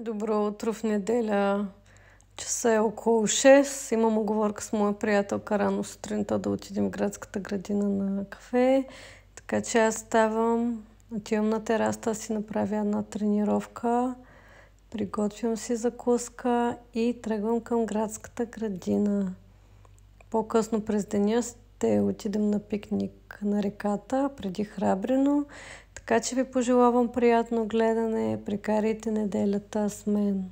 Добро утро в неделя. Часа е около 6. Имам уговорка с моя приятелка рано сутринта да отидем в градската градина на кафе. Така че аз ставам, отивам на тераста да си направя една тренировка, приготвям си закуска и тръгвам към градската градина. По-късно през деня ще отидем на пикник на реката преди Храбрино. Така че ви пожелавам приятно гледане. Прекарайте неделята с мен.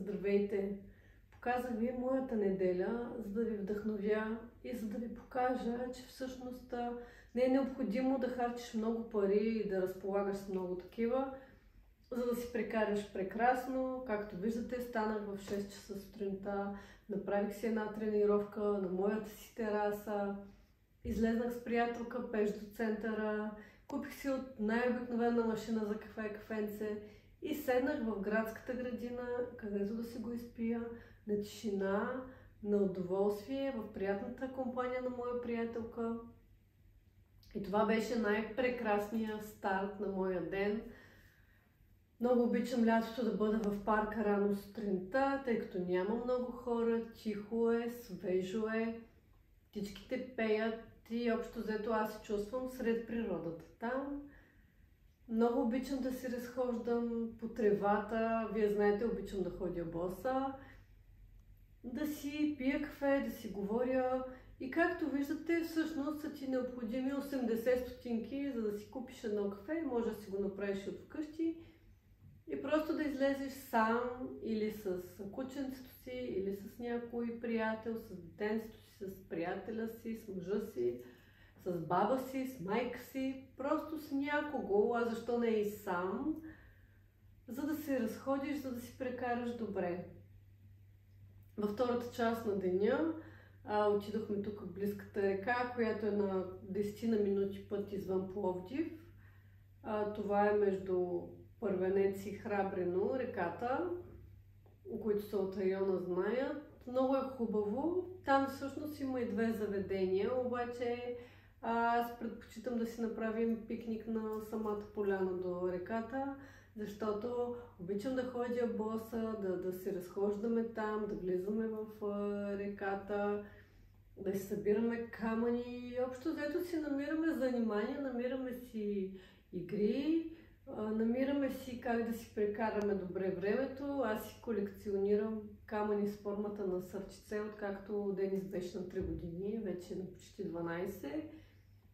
Здравейте! Показах ви моята неделя, за да ви вдъхновя и за да ви покажа, че всъщност не е необходимо да харчиш много пари и да разполагаш с много такива, за да си прекараш прекрасно. Както виждате, станах в 6 часа сутринта, направих си една тренировка на моята си тераса, излезнах с приятелка пеш до центъра, купих си от най-обикновена машина за кафе и кафенце и седнах в градската градина, където да си го изпия, на тишина, на удоволствие, в приятната компания на моя приятелка. И това беше най-прекрасният старт на моя ден. Много обичам лятото да бъда в парка рано сутринта, тъй като няма много хора, тихо е, свежо е, птичките пеят и общо взето аз се чувствам сред природата там. Много обичам да се разхождам по тревата, вие знаете, обичам да ходя боса, да си пия кафе, да си говоря и както виждате, всъщност са ти необходими 80 стотинки, за да си купиш едно кафе, може да си го направиш от вкъщи и просто да излезеш сам или с кученцето си, или с някой приятел, с детенцето си, с приятеля си, с мъжа си, с баба си, с майка си, просто с някого, а защо не и сам, за да се разходиш, за да си прекараш добре. Във втората част на деня отидохме тук в близката река, която е на 10 на минути път извън Пловдив. Това е между Първенец и Храбрино, реката, които са от района знаят. Много е хубаво. Там всъщност има и две заведения, обаче аз предпочитам да си направим пикник на самата поляна до реката, защото обичам да ходя боса, да се разхождаме там, да влизаме в реката, да си събираме камъни и общо взето си намираме занимания, намираме си игри, намираме си как да си прекараме добре времето. Аз си колекционирам камъни с формата на сърчице, откакто Денис беше на 3 години, вече на почти 12.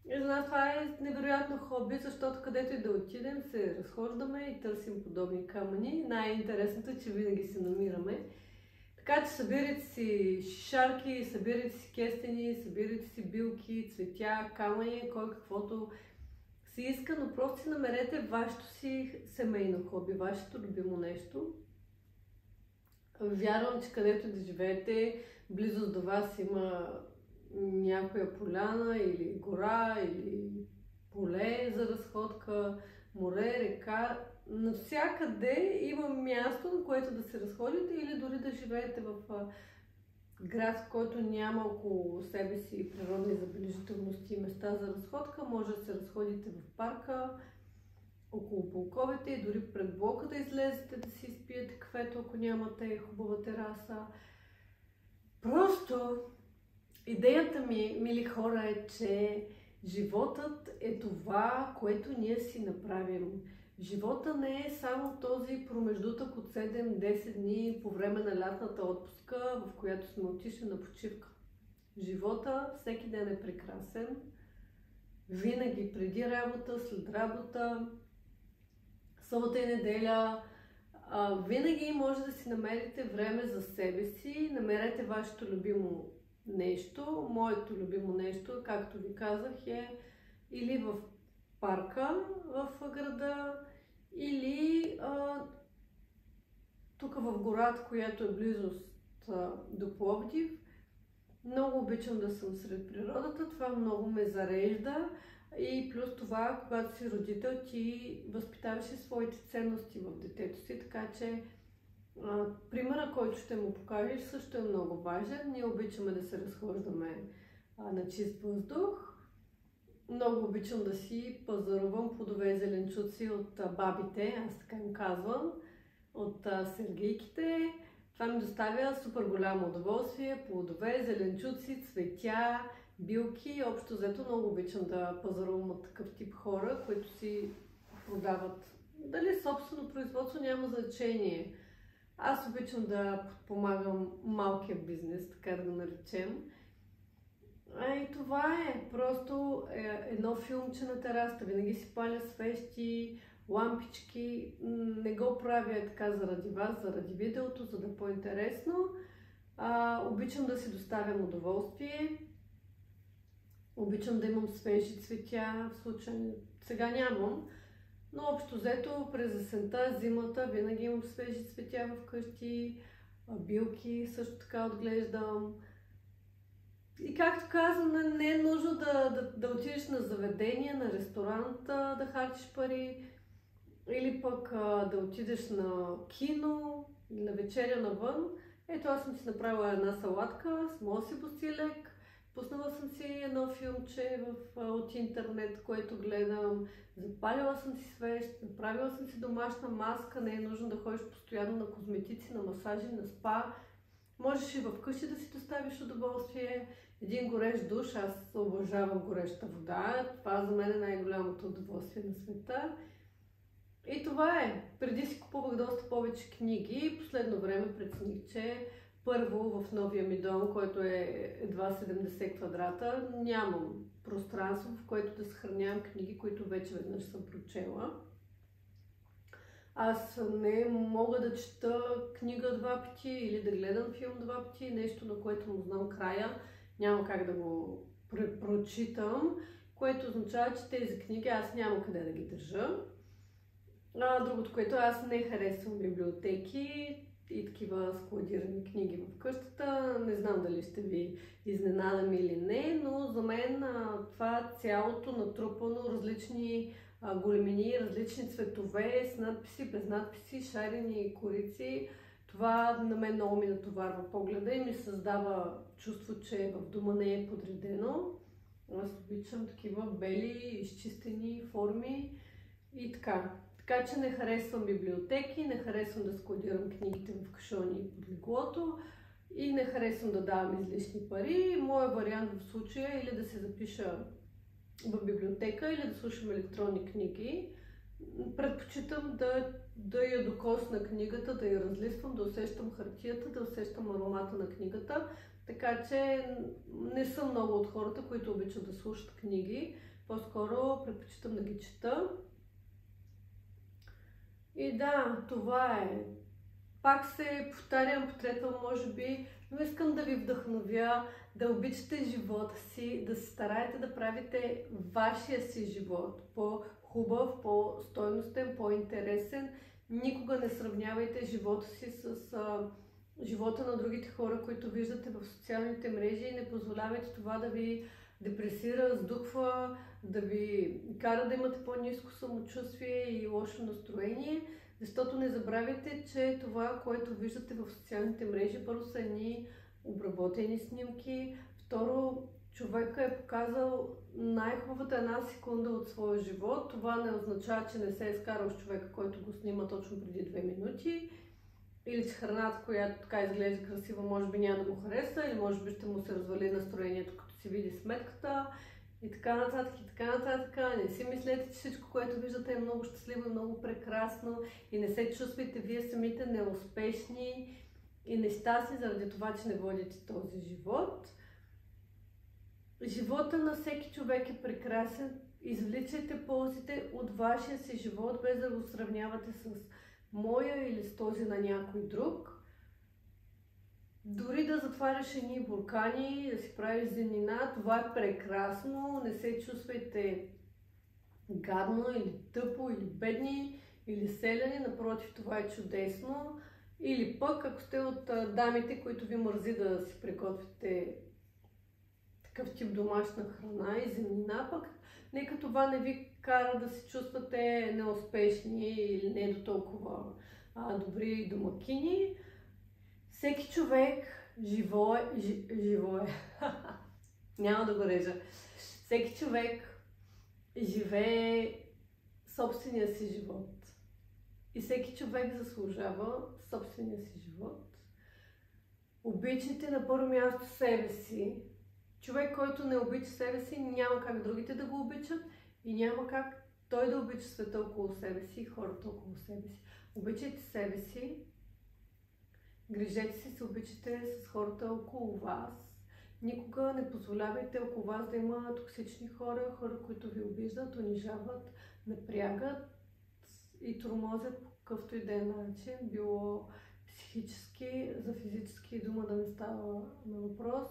И за нас това е невероятно хобби, защото където и да отидем се разхождаме и търсим подобни камъни. Най-интересното е, че винаги се намираме. Така че събирайте си шишарки, събирайте си кестени, събирайте си билки, цветя, камъни, кой каквото си иска, но просто си намерете вашето си семейно хобби, вашето любимо нещо. Вярвам, че където да живеете, близо до вас има някоя поляна или гора, или поле за разходка, море, река. Навсякъде има място, на което да се разходите или дори да живеете в град, в който няма около себе си природни забележителности и места за разходка. Може да се разходите в парка, около полковете и дори пред блока да излезете да си изпиете кафето, ако нямате хубава тераса. Просто идеята ми, мили хора, е, че животът е това, което ние си направим. Живота не е само този промеждутък от 7-10 дни по време на лятната отпуска, в която сме отишли на почивка. Живота всеки ден е прекрасен. Винаги преди работа, след работа, събота и неделя. Винаги може да си намерите време за себе си. Намерете вашето любимо нещо. Моето любимо нещо, както ви казах, е или в парка в града, или тук в гората, която е близост до Пловдив. Много обичам да съм сред природата, това много ме зарежда и плюс това, когато си родител, ти възпитаваш и своите ценности в детето си, така че примера, който ще му покажеш, също е много важен. Ние обичаме да се разхождаме на чист въздух. Много обичам да си пазарувам плодове и зеленчуци от бабите, аз така им казвам, от сергийките. Това ми доставя супер голямо удоволствие. Плодове, зеленчуци, цветя, билки. Общо взето много обичам да пазарувам от такъв тип хора, които си продават. Дали собствено производство, няма значение. Аз обичам да подпомагам малкия бизнес, така да го наречем. И това е просто едно филмче на терасата. Винаги си паля свещи, лампички. Не го правя така заради вас, заради видеото, за да е по-интересно. Обичам да си доставям удоволствие. Обичам да имам свежи цветя, в случай сега нямам, но общо взето през есента, зимата винаги имам свежи цветя вкъщи, билки също така отглеждам. И както казвам, не е нужно да отидеш на заведение, на ресторант да харчиш пари, или пък да отидеш на кино или на вечеря навън. Ето, аз съм си направила една салатка с моя си босилек. Пуснала съм си едно филмче от интернет, което гледам. Запалила съм си свещ, направила съм си домашна маска. Не е нужно да ходиш постоянно на козметици, на масажи, на спа. Можеш и вкъщи да си доставиш удоволствие. Един горещ душ, аз обожавам гореща вода. Това за мен е най-голямото удоволствие на света. И това е. Преди си купувах доста повече книги. Последно време прецених, че първо в новия ми дом, който е едва 70 квадрата, нямам пространство, в което да съхранявам книги, които вече веднъж съм прочела. Аз не мога да чета книга два пъти или да гледам филм два пъти, нещо на което му знам края. Няма как да го прочитам, което означава, че тези книги аз няма къде да ги държа. Другото, което аз не харесвам библиотеки и такива складирани книги в къщата. Не знам дали ще ви изненадам или не, но за мен това цялото натрупано, различни големини, различни цветове, с надписи, без надписи, шарени корици, това на мен много ми натоварва погледа и ми създава чувство, че в дома не е подредено. Аз обичам такива бели, изчистени форми и така. Така че не харесвам библиотеки, не харесвам да складирам книгите в кашони под леглото и не харесвам да давам излишни пари. Моят вариант в случая е или да се запиша в библиотека, или да слушам електронни книги. Предпочитам да я докосна книгата, да я разлиствам, да усещам хартията, да усещам аромата на книгата. Така че не съм много от хората, които обичат да слушат книги. По-скоро предпочитам да ги чета. И да, това е. Пак се повтарям, потретвам, може би, но искам да ви вдъхновя, да обичате живота си, да се стараете да правите вашия си живот по-хубав, по-стойностен, по-интересен. Никога не сравнявайте живота си с живота на другите хора, които виждате в социалните мрежи и не позволявайте това да ви депресира, сдухва, да ви кара да имате по-ниско самочувствие и лошо настроение, защото не забравяйте, че това, което виждате в социалните мрежи, първо са едни обработени снимки, второ, човека е показал най-хубавата една секунда от своя живот. Това не означава, че не се е изкарал с човека, който го снима точно преди 2 минути. Или че храната, която така изглежда красива, може би няма да му хареса, или може би ще му се развали настроението, като си види сметката и така нататък, и така нататък. Не си мислете, че всичко, което виждате е много щастливо и много прекрасно и не се чувствайте вие самите неуспешни и нещастни заради това, че не водите този живот. Живота на всеки човек е прекрасен. Извличайте ползите от вашия си живот, без да го сравнявате с моя или с този на някой друг. Дори да затваряш едни буркани, да си правиш зимнина, това е прекрасно. Не се чувствайте гадно или тъпо, или бедни, или селени. Напротив, това е чудесно. Или пък, ако сте от дамите, които ви мързи да си приготвите такъв тип домашна храна и зимнина, пък нека това не ви кара да се чувствате неуспешни или не до толкова добри домакини. Всеки човек живо е. Няма да го режа. Всеки човек живее собствения си живот. И всеки човек заслужава собствения си живот. Обичайте на първо място себе си. Човек, който не обича себе си, няма как другите да го обичат и няма как той да обича света около себе си и хората около себе си. Обичайте себе си, грижете се обичате с хората около вас. Никога не позволявайте около вас да има токсични хора, хора, които ви обиждат, унижават, напрягат. и тормозят по какъвто и да е начин, било психически, за физически дума да не става на въпрос.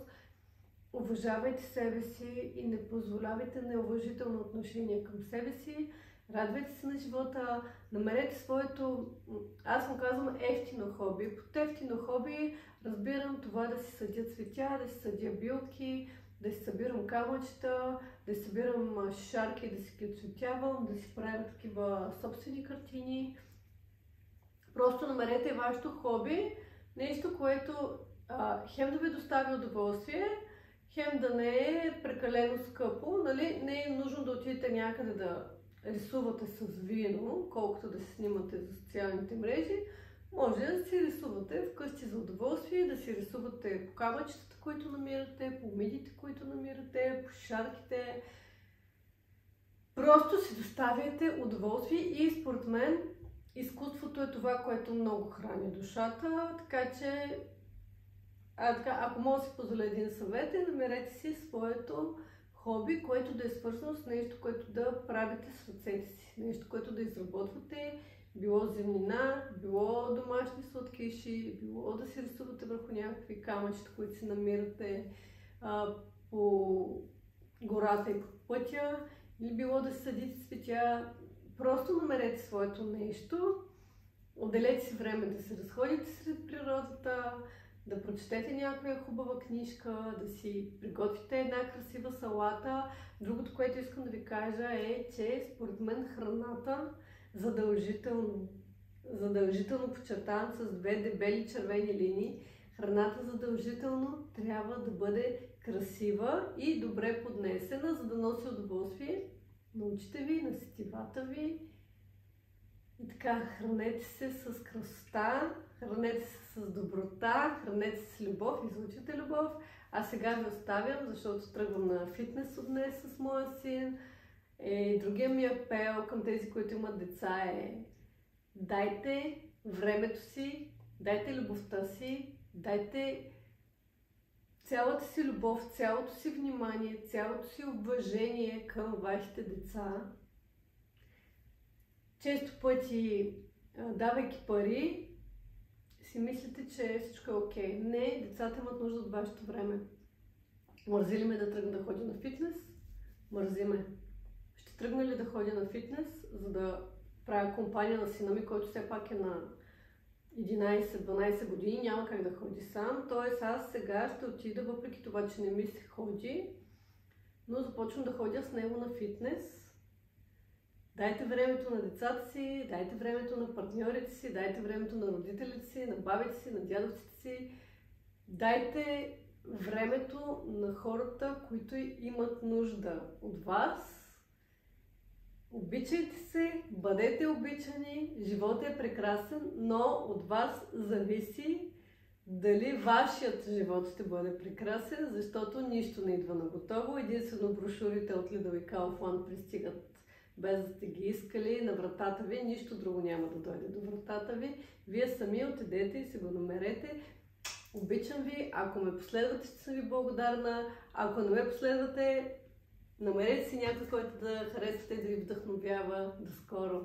Уважавайте себе си и не позволявайте неуважително отношение към себе си. Радвайте се на живота, намерете своето, аз му казвам, ефтино хоби. Под ефтино хоби разбирам това да си съдя цветя, да си съдя билки, да си събирам камъчета, да си събирам шарки, да си ги отцветявам, да си правя такива собствени картини. Просто намерете вашето хоби, нещо, което хем да ви достави удоволствие, хем да не е прекалено скъпо, нали? Не е нужно да отидете някъде да рисувате с вино, колкото да се снимате за социалните мрежи. Може да си рисувате вкъщи за удоволствие, да си рисувате по камъчетата, които намирате, по мидите, които намирате, по шарките. Просто си доставяйте удоволствие и според мен изкуството е това, което много храни душата, така че ако мога да си позволя един съвет, намерете си своето хоби, което да е свързано с нещо, което да правите с ръцете си, нещо, което да изработвате, било земнина, било домашни сладкиши, било да си рисувате върху някакви камъчета, които си намирате по гората и по пътя, или било да си съдите цветя. Просто намерете своето нещо, отделете си време да се разходите сред природата, да прочетете някоя хубава книжка, да си приготвите една красива салата. Другото, което искам да ви кажа е, че според мен храната задължително подчертавам с две дебели червени линии, храната задължително трябва да бъде красива и добре поднесена, за да носи удоволствие на очите ви, на сетивата ви. И така, хранете се с красота, хранете се с доброта, хранете се с любов, излъчвате любов. А сега ви оставям, защото тръгвам на фитнес от днес с моя син. Другия ми апел към тези, които имат деца е: дайте времето си, дайте любовта си, дайте цялата си любов, цялото си внимание, цялото си уважение към вашите деца. Често пъти, давайки пари, си мислите, че всичко е окей. Не, децата имат нужда от вашето време. Мързи ли ме да тръгна да ходя на фитнес? Мързи ме. Ще тръгна ли да ходя на фитнес, за да правя компания на сина ми, който все пак е на 11-12 години, няма как да ходи сам. Тоест аз сега ще отида, въпреки това, че не ми се ходи, но започвам да ходя с него на фитнес. Дайте времето на децата си, дайте времето на партньорите си, дайте времето на родителите си, на бабите си, на дядовците си. Дайте времето на хората, които имат нужда от вас. Обичайте се, бъдете обичани, животът е прекрасен, но от вас зависи дали вашият живот ще бъде прекрасен, защото нищо не идва на готово. Единствено брошурите от Lidl и Kaufland пристигат без да сте ги искали на вратата ви, нищо друго няма да дойде до вратата ви. Вие сами отидете и си го намерете. Обичам ви, ако ме последвате, ще съм ви благодарна. Ако не ме последвате, намерете си някой, който да харесвате и да ви вдъхновява. До скоро!